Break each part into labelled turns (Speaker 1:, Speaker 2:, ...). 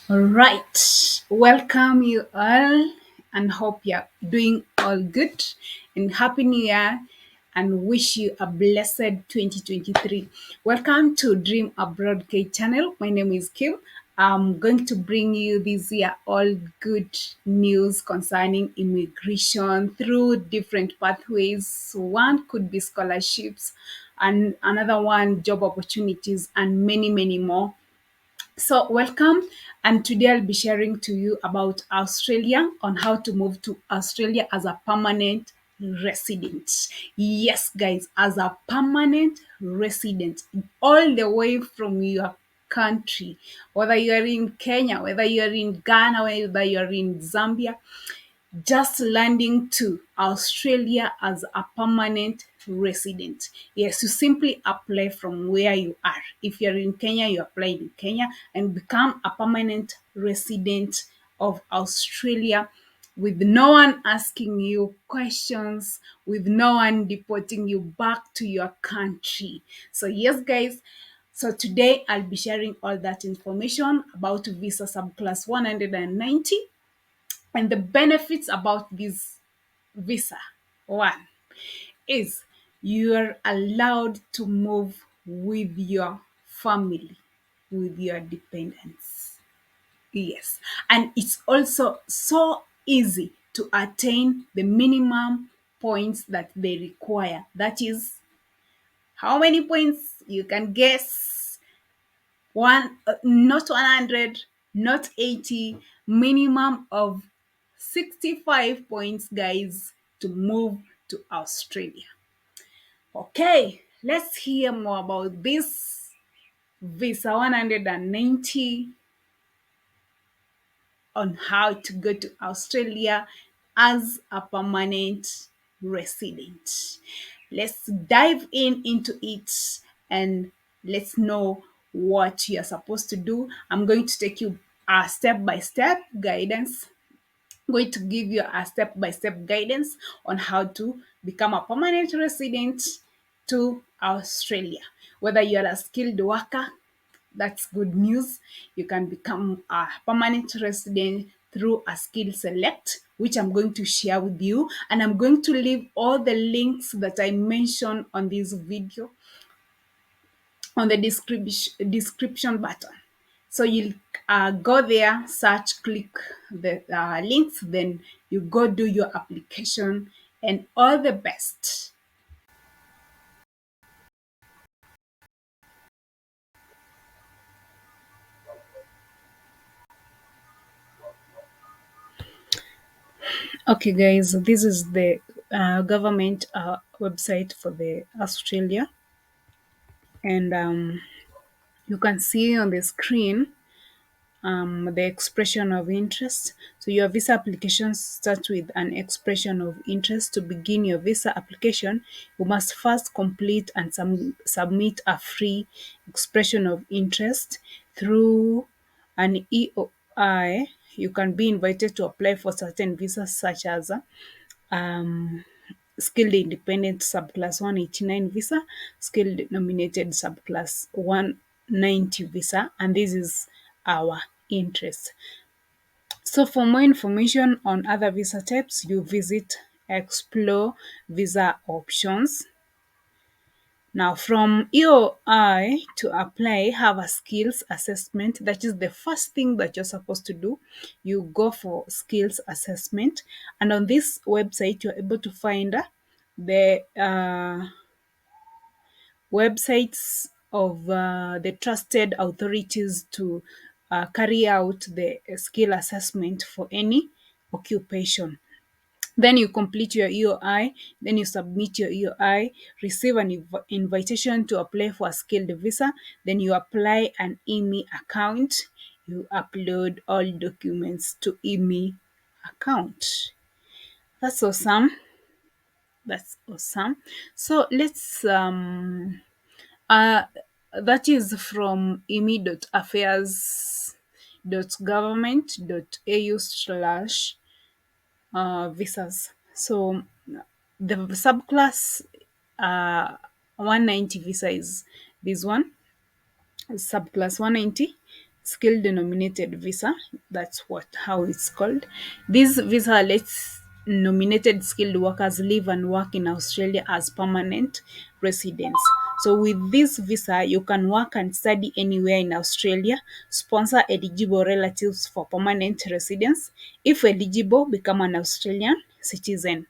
Speaker 1: All right, welcome you all and hope you're doing all good and happy new year and wish you a blessed 2023. Welcome to Dream Abroad K channel. My name is Kim. I'm going to bring you this year all good news concerning immigration through different pathways. One could be scholarships and another one job opportunities and many more. So, welcome. And today I'll be sharing to you about Australia on how to move to Australia as a permanent resident. Yes, guys, as a permanent resident, all the way from your country, whether you're in Kenya, whether you're in Ghana, whether you're in Zambia, just landing to Australia as a permanent resident. Yes, you simply apply from where you are. If you're in Kenya, you apply in Kenya and become a permanent resident of Australia with no one asking you questions, with no one deporting you back to your country. So, yes, guys, so today I'll be sharing all that information about visa subclass 190 and the benefits about this visa. One is you're allowed to move with your family, with your dependents. Yes. And it's also so easy to attain the minimum points that they require. That is how many points you can guess not 100, not 80, minimum of 65 points, guys, to move to Australia. Okay, let's hear more about this visa 190 on how to go to Australia as a permanent resident. Let's dive into it and let's know what you're supposed to do. I'm going to take you a step by step guidance. I'm going to give you a step by step guidance on how to become a permanent resident to Australia. Whether you're a skilled worker, that's good news. You can become a permanent resident through a skill select, which I'm going to share with you. And I'm going to leave all the links that I mentioned on this video on the description button. So you'll go there, search, click the links, then you go do your application, and all the best. Okay, guys, this is the government website for the Australia, and you can see on the screen the expression of interest. So your visa application starts with an expression of interest. To begin your visa application, you must first complete and submit a free expression of interest through an EOI. You can be invited to apply for certain visas such as um, skilled independent subclass 189 visa, skilled nominated subclass 190 visa, and this is our interest. So for more information on other visa types, you visit Explore Visa Options. Now, from EOI to apply, have a skills assessment. That is the first thing that you're supposed to do. You go for skills assessment, and on this website, you're able to find the websites of the trusted authorities to carry out the skill assessment for any occupation. Then you complete your EOI, then you submit your EOI, receive an invitation to apply for a skilled visa, then you apply an EMI account, you upload all documents to EMI account. That's awesome. That's awesome. So let's that is from imi.affairs.government.au slash visas. So the subclass 190 visa is this one, subclass 190. skill denominated visa. That's what how it's called. This visa lets nominated skilled workers live and work in Australia as permanent residents. So with this visa, you can work and study anywhere in Australia, sponsor eligible relatives for permanent residence. If eligible, become an Australian citizen.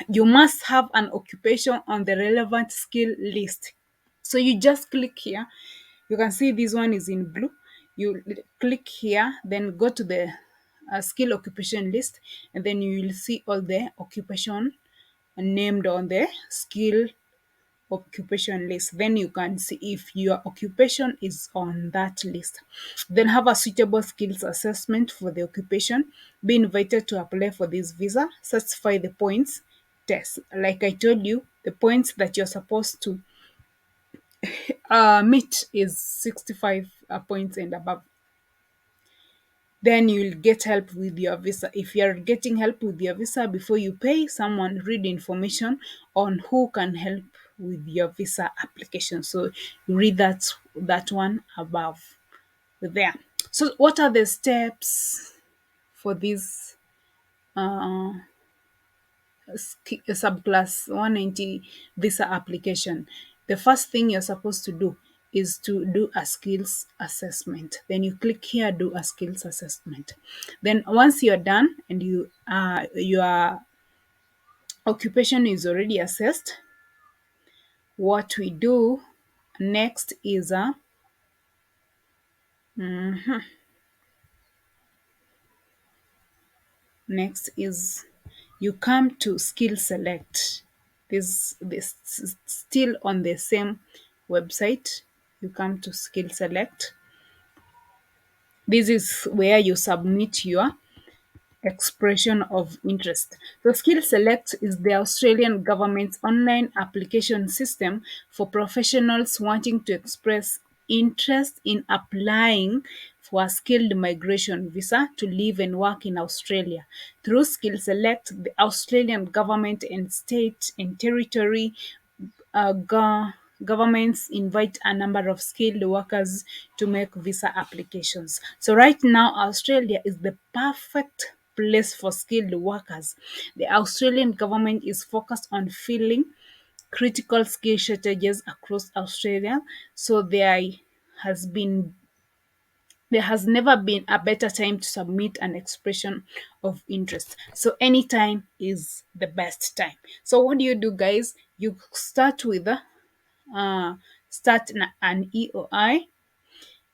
Speaker 1: You must have an occupation on the relevant skill list. So you just click here. You can see this one is in blue. You click here, then go to the skill occupation list, and then you will see all the occupation named on the skill occupation list. Then you can see if your occupation is on that list. Then have a suitable skills assessment for the occupation. Be invited to apply for this visa. Satisfy the points test. Like I told you, the points that you're supposed to meet is 65 points and above. Then you'll get help with your visa. If you're getting help with your visa before you pay someone, read information on who can help with your visa application. So you read that one above there. So what are the steps for this subclass 190 visa application? The first thing you're supposed to do is to do a skills assessment. Then you click here, do a skills assessment. Then once you're done and your occupation is already assessed, what we do next is next is you come to skill select. This is still on the same website. You come to skill select. This is where you submit your expression of interest. So Skill Select is the Australian government's online application system for professionals wanting to express interest in applying for a skilled migration visa to live and work in Australia. Through Skill Select, the Australian government and state and territory governments invite a number of skilled workers to make visa applications. So right now, Australia is the perfect place for skilled workers. The Australian government is focused on filling critical skill shortages across Australia. So has been there has never been a better time to submit an expression of interest. So anytime is the best time. So what do you do, guys? You start with uh, an EOI,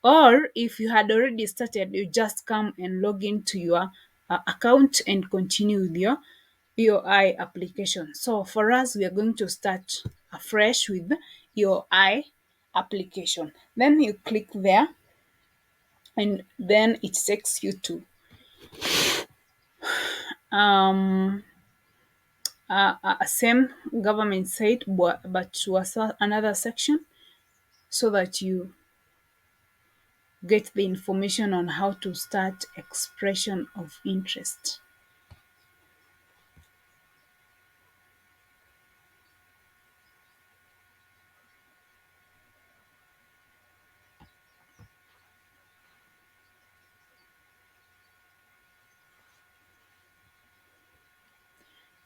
Speaker 1: or if you had already started, you just come and log into your account and continue with your EOI application. So for us, we are going to start afresh with EOI application. Then you click there, and then it takes you to um, a same government site, but to another section, so that you get the information on how to start expression of interest.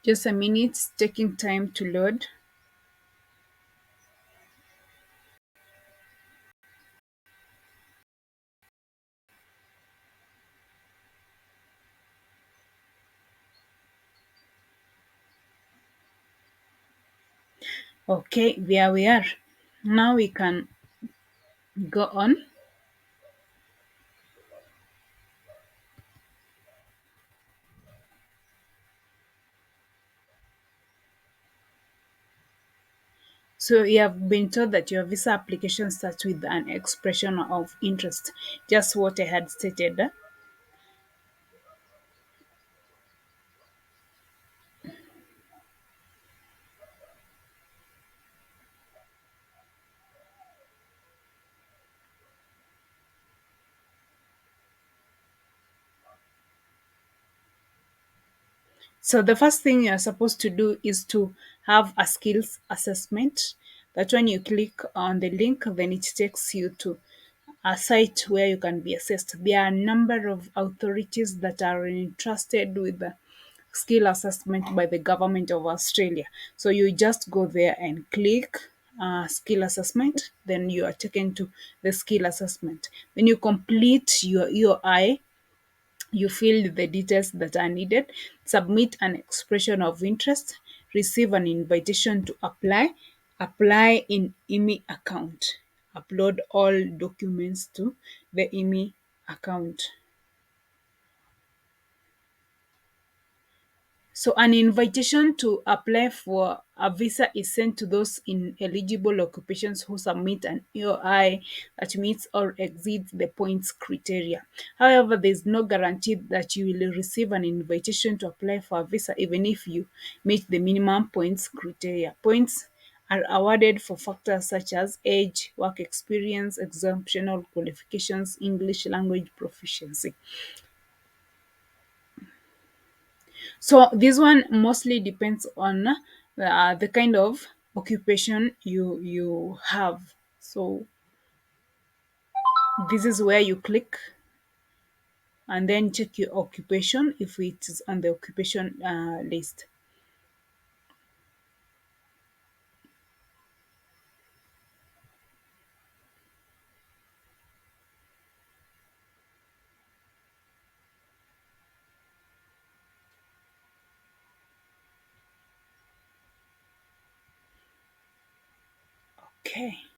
Speaker 1: Just a minute, it's taking time to load. Okay, there we are. Now we can go on. So you have been told that your visa application starts with an expression of interest, just what I had stated. So the first thing you're supposed to do is to have a skills assessment. That when you click on the link, then it takes you to a site where you can be assessed. There are a number of authorities that are entrusted with the skill assessment by the government of Australia. So you just go there and click skill assessment, then you are taken to the skill assessment. When you complete your EOI, you fill the details that are needed, submit an expression of interest, receive an invitation to apply in IMI account, upload all documents to the IMI account. So an invitation to apply for a visa is sent to those in eligible occupations who submit an EOI that meets or exceeds the points criteria. However, there is no guarantee that you will receive an invitation to apply for a visa even if you meet the minimum points criteria. Points are awarded for factors such as age, work experience, exceptional qualifications, English language proficiency. So this one mostly depends on the kind of occupation you have. So this is where you click and then check your occupation if it is on the occupation list. Okay.